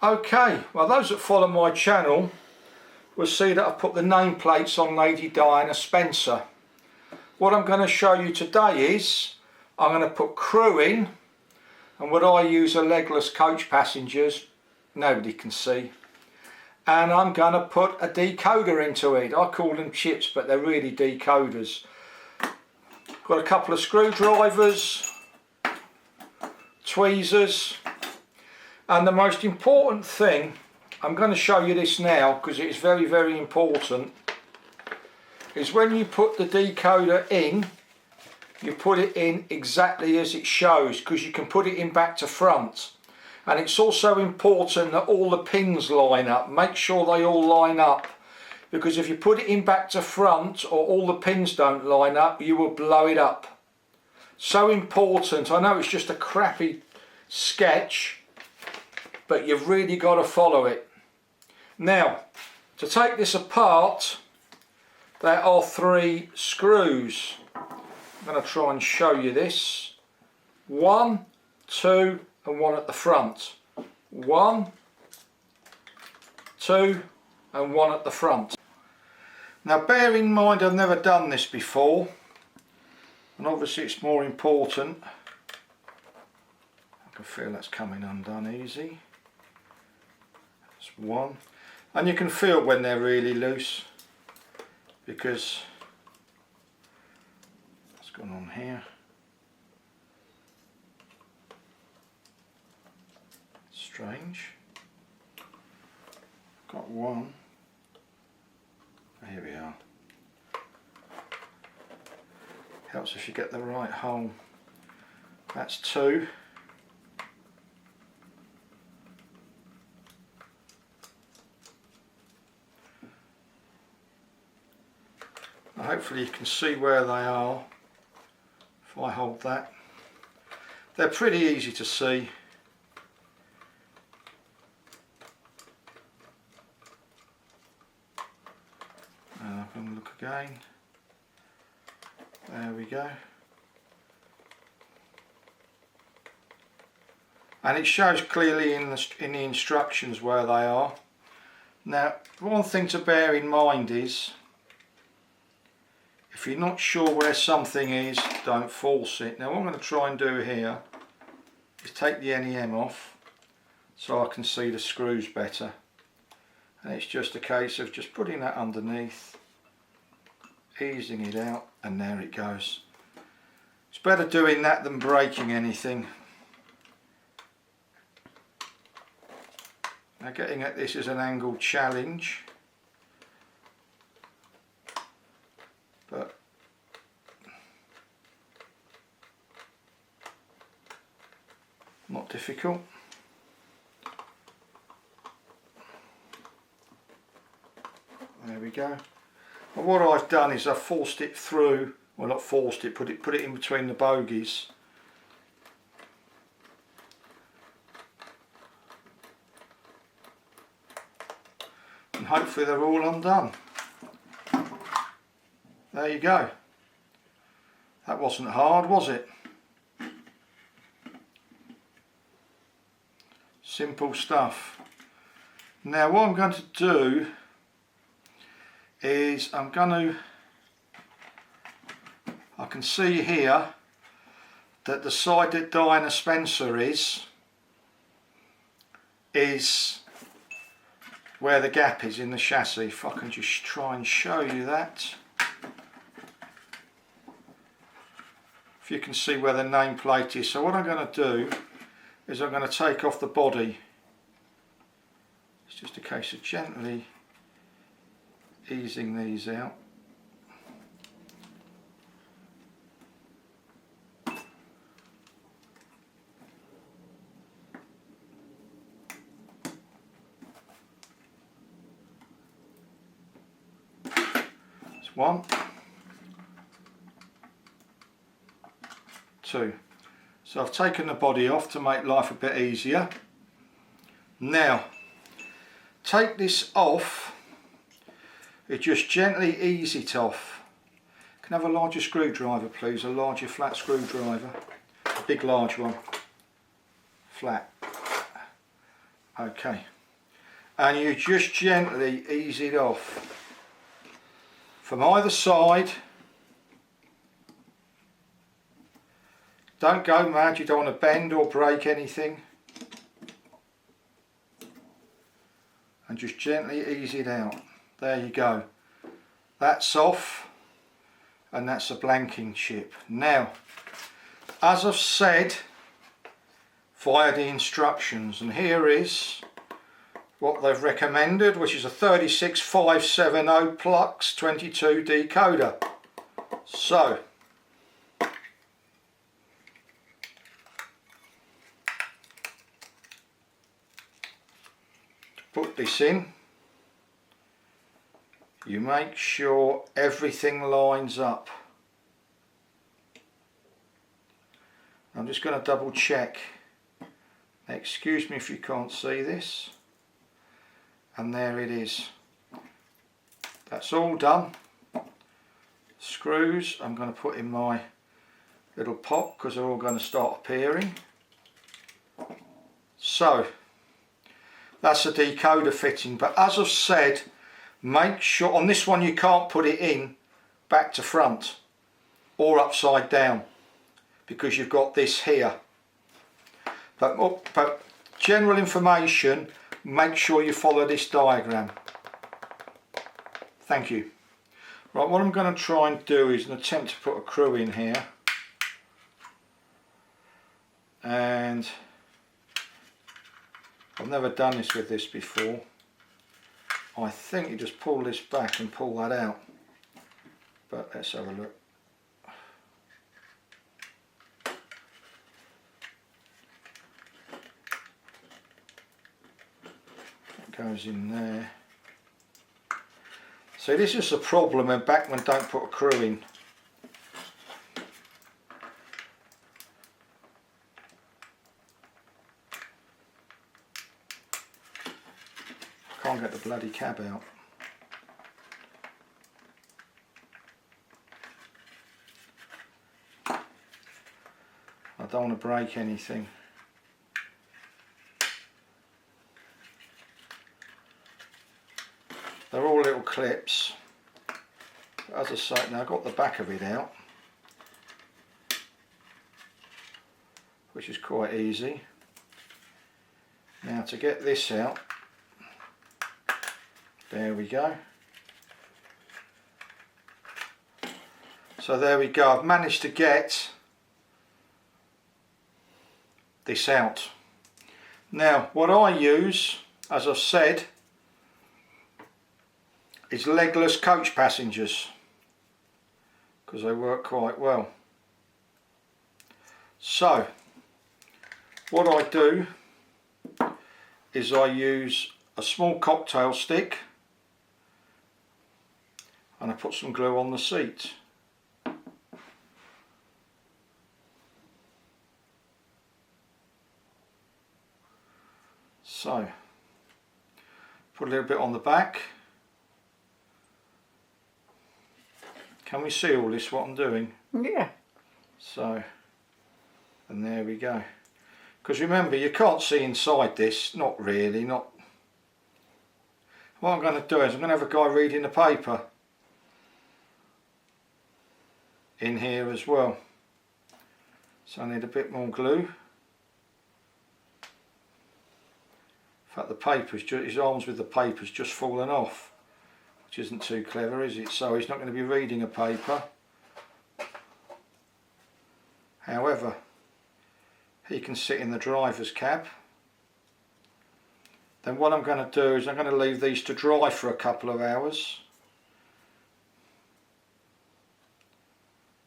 Okay, well those that follow my channel will see that I've put the nameplates on Lady Diana Spencer. What I'm going to show you today is I'm going to put crew in, and what I use are legless coach passengers, nobody can see, and I'm going to put a decoder into it. I call them chips but they're really decoders. Got a couple of screwdrivers, tweezers, and the most important thing, I'm going to show you this now because it's very, very important, is when you put the decoder in, you put it in exactly as it shows, because you can put it in back to front. And it's also important that all the pins line up. Make sure they all line up, because if you put it in back to front or all the pins don't line up, you will blow it up. So important. I know it's just a crappy sketch, but you've really got to follow it. Now, to take this apart, there are 3 screws. I'm going to try and show you this. 1, 2 and 1 at the front. 1, 2 and 1 at the front. Now bear in mind I've never done this before, and obviously it's more important. I can feel that's coming undone easy. That's 1, and you can feel when they're really loose, because what's going on here? Strange. Got 1. Here we are. Helps if you get the right hole. That's 2. Hopefully you can see where they are if I hold that. They're pretty easy to see. And I'm going to look again. There we go. And it shows clearly in the instructions where they are. Now, one thing to bear in mind is, if you're not sure where something is, don't force it. Now what I'm going to try and do here is take the NEM off so I can see the screws better. And it's just a case of just putting that underneath, easing it out, and there it goes. It's better doing that than breaking anything. Now getting at this is an angled challenge, but not difficult. There we go. And what I've done is I've forced it through, well not forced it, put it in between the bogies. And hopefully they're all undone. There you go. That wasn't hard, was it? Simple stuff. Now what I'm going to do is I can see here that the side that Diana Spencer is where the gap is in the chassis. If I can just try and show you that. If you can see where the nameplate is. So what I'm going to do is I'm going to take off the body. It's just a case of gently easing these out. That's 1, 2. So I've taken the body off to make life a bit easier. Now, take this off, you just gently ease it off. Can I have a larger screwdriver please, a larger flat screwdriver, a big large one, flat. Okay, and you just gently ease it off from either side. Don't go mad, you don't want to bend or break anything. And just gently ease it out. There you go. That's off, and that's a blanking chip. Now, as I've said via the instructions, and here is what they've recommended, which is a 36570 Plux 22 decoder. So, put this in, you make sure everything lines up. I'm just going to double check. Excuse me if you can't see this. And there it is. That's all done. Screws I'm going to put in my little pot because they're all going to start appearing. So that's a decoder fitting, but as I've said, make sure on this one you can't put it in back to front or upside down because you've got this here. But general information, make sure you follow this diagram. Thank you. Right, what I'm going to try and do is an attempt to put a screw in here, and I've never done this with this before. I think you just pull this back and pull that out, but let's have a look. It goes in there. So this is the problem when Bachmann don't put a screw in. Can't get the bloody cab out. I don't want to break anything. They're all little clips. As I say, now I've got the back of it out, which is quite easy. Now to get this out, there we go. So there we go, I've managed to get this out. Now what I use, as I've said, is legless coach passengers because they work quite well. So what I do is I use a small cocktail stick and I put some glue on the seat. So put a little bit on the back. Can we see all this, what I'm doing? Yeah. So, and there we go. Because remember, you can't see inside this, not really, not. What I'm going to do is I'm going to have a guy reading the paper in here as well. So I need a bit more glue. In fact, the paper's just, his arms with the paper's just fallen off, which isn't too clever, is it? So he's not going to be reading a paper. However, he can sit in the driver's cab. Then what I'm going to do is I'm going to leave these to dry for a couple of hours.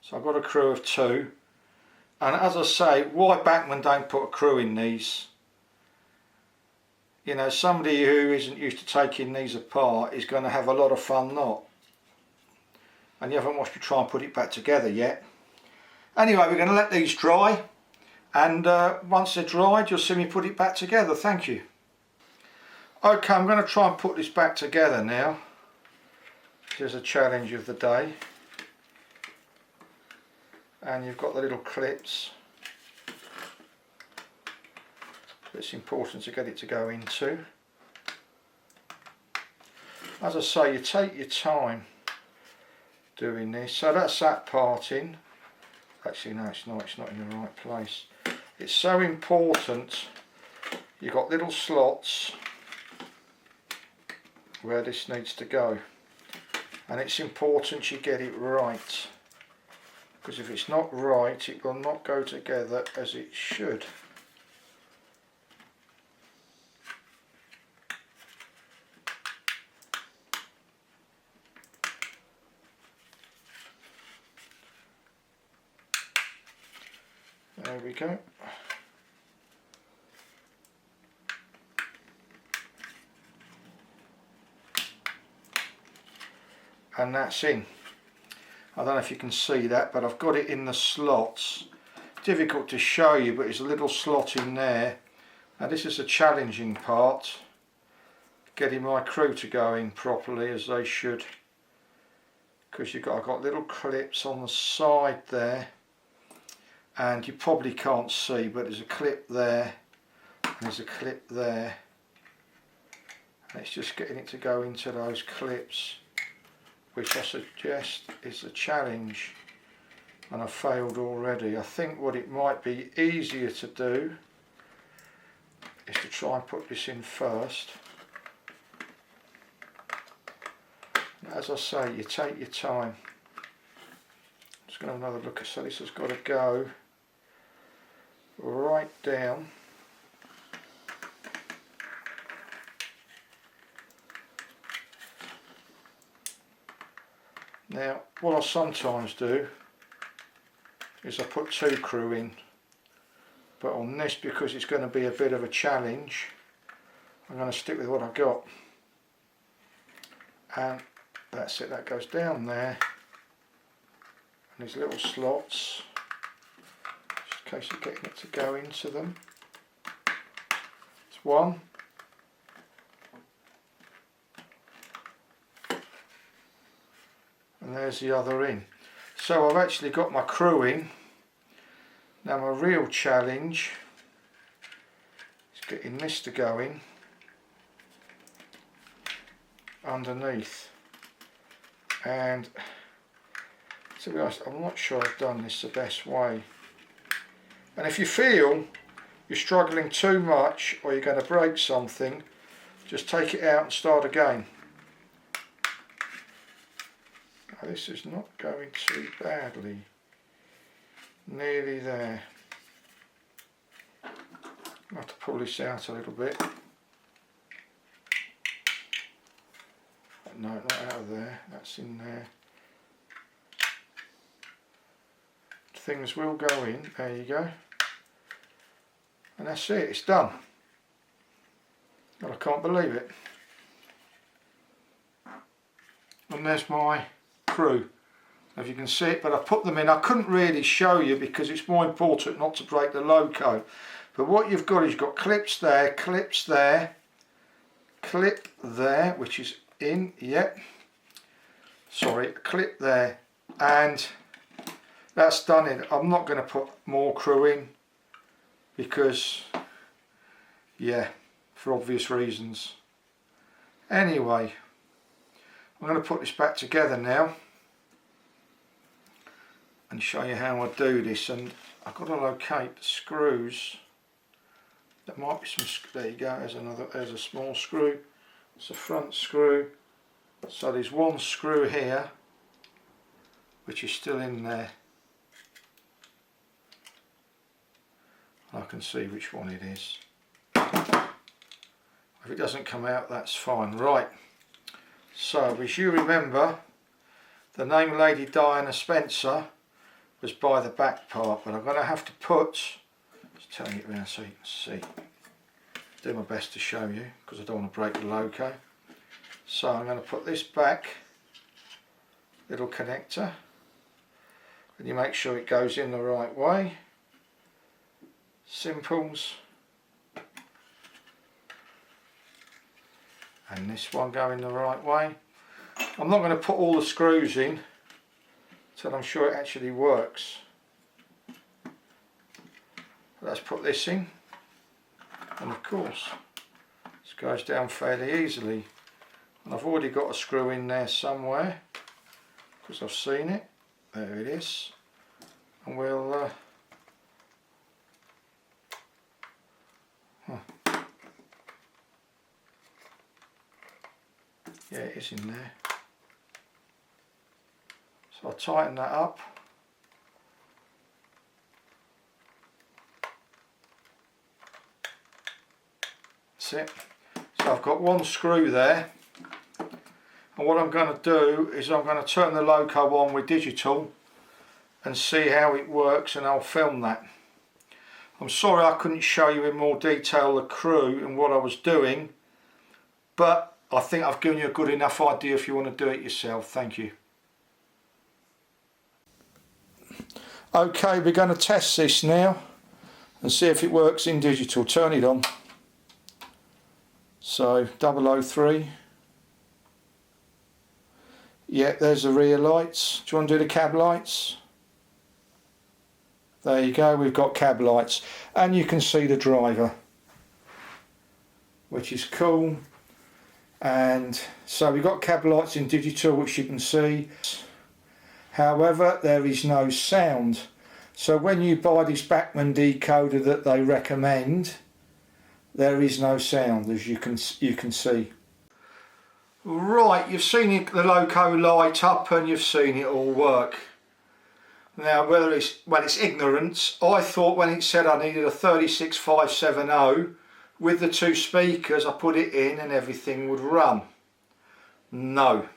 So I've got a crew of 2, and as I say, why Bachmann don't put a crew in these? You know, somebody who isn't used to taking these apart is going to have a lot of fun not. And you haven't watched me try and put it back together yet. Anyway, we're going to let these dry, and once they're dried you'll see me put it back together. Thank you. Okay, I'm going to try and put this back together now. This is a challenge of the day. And you've got the little clips. but it's important to get it to go into. As I say, you take your time doing this. So that's that part in. Actually no, it's not in the right place. It's so important. You've got little slots where this needs to go, and it's important you get it right, because if it's not right it will not go together as it should. There we go. And that's in. I don't know if you can see that, but I've got it in the slots. Difficult to show you, but there's a little slot in there. Now this is a challenging part, getting my crew to go in properly as they should, because I've got little clips on the side there, and you probably can't see, but there's a clip there and there's a clip there, and it's just getting it to go into those clips, which I suggest is a challenge, and I've failed already. I think what it might be easier to do is to try and put this in first. As I say, you take your time. I'm just going to have another look. So this has got to go right down. Now what I sometimes do is I put two crew in, but on this, because it's going to be a bit of a challenge, I'm going to stick with what I've got. And that's it, that goes down there, and these little slots, just in case you're getting it to go into them. It's one. And there's the other in. So I've actually got my crew in. Now my real challenge is getting this to go in underneath. And to be honest, I'm not sure I've done this the best way. And if you feel you're struggling too much or you're going to break something, just take it out and start again. Now, this is not going too badly. Nearly there. I'll have to pull this out a little bit. No, not out of there, that's in there. Things will go in, there you go. And that's it, it's done. And I can't believe it. And there's my crew. If you can see it, but I put them in. I couldn't really show you because it's more important not to break the loco. But what you've got is you've got clips there, clip there, which is in, yep. Sorry, clip there, and that's done it. I'm not going to put more crew in because, yeah, for obvious reasons. Anyway, I'm going to put this back together now and show you how I do this. And I've got to locate the screws. There might be some. There you go. There's a small screw. It's a front screw. So there's one screw here, which is still in there. I can see which one it is. If it doesn't come out, that's fine. Right. So, as you remember, the name Lady Diana Spencer was by the back part, but I'm going to have to put, just turning it around so you can see, do my best to show you because I don't want to break the loco. So I'm going to put this back, little connector, and you make sure it goes in the right way. Simples. And this one going the right way. I'm not going to put all the screws in until I'm sure it actually works. Let's put this in. and of course this goes down fairly easily, and I've already got a screw in there somewhere because I've seen it. There it is, and we'll yeah, it is in there. So I'll tighten that up. That's it. So I've got one screw there, and what I'm going to do is I'm going to turn the loco on with digital and see how it works, and I'll film that. I'm sorry I couldn't show you in more detail the crew and what I was doing, but I think I've given you a good enough idea if you want to do it yourself. Thank you. Okay, we're going to test this now and see if it works in digital. Turn it on. So 003. Yeah, there's the rear lights. Do you want to do the cab lights? There you go, we've got cab lights, and you can see the driver, which is cool. And so we've got cab lights in digital, which you can see. However, there is no sound. So when you buy this Bachmann decoder that they recommend, there is no sound, as you can see. Right, you've seen the loco light up and you've seen it all work. Now, whether it's ignorance, I thought when it said I needed a 36570 with the two speakers, I put it in and everything would run. No.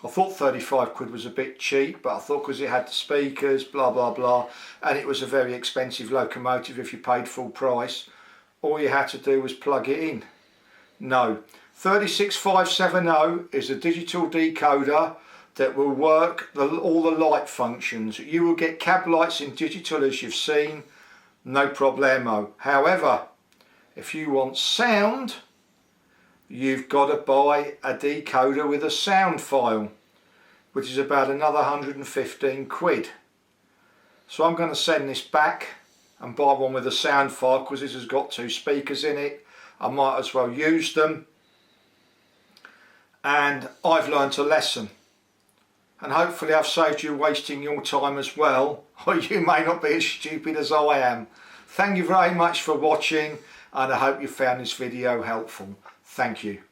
I thought 35 quid was a bit cheap, but I thought because it had the speakers, blah blah blah, and it was a very expensive locomotive if you paid full price, all you had to do was plug it in. No. 36570 is a digital decoder that will work all the light functions. You will get cab lights in digital, as you've seen, no problemo. However, if you want sound, you've got to buy a decoder with a sound file, which is about another 115 quid. So I'm going to send this back and buy one with a sound file, because this has got two speakers in it. I might as well use them, and I've learnt a lesson. And hopefully I've saved you wasting your time as well, or you may not be as stupid as I am. Thank you very much for watching, and I hope you found this video helpful. Thank you.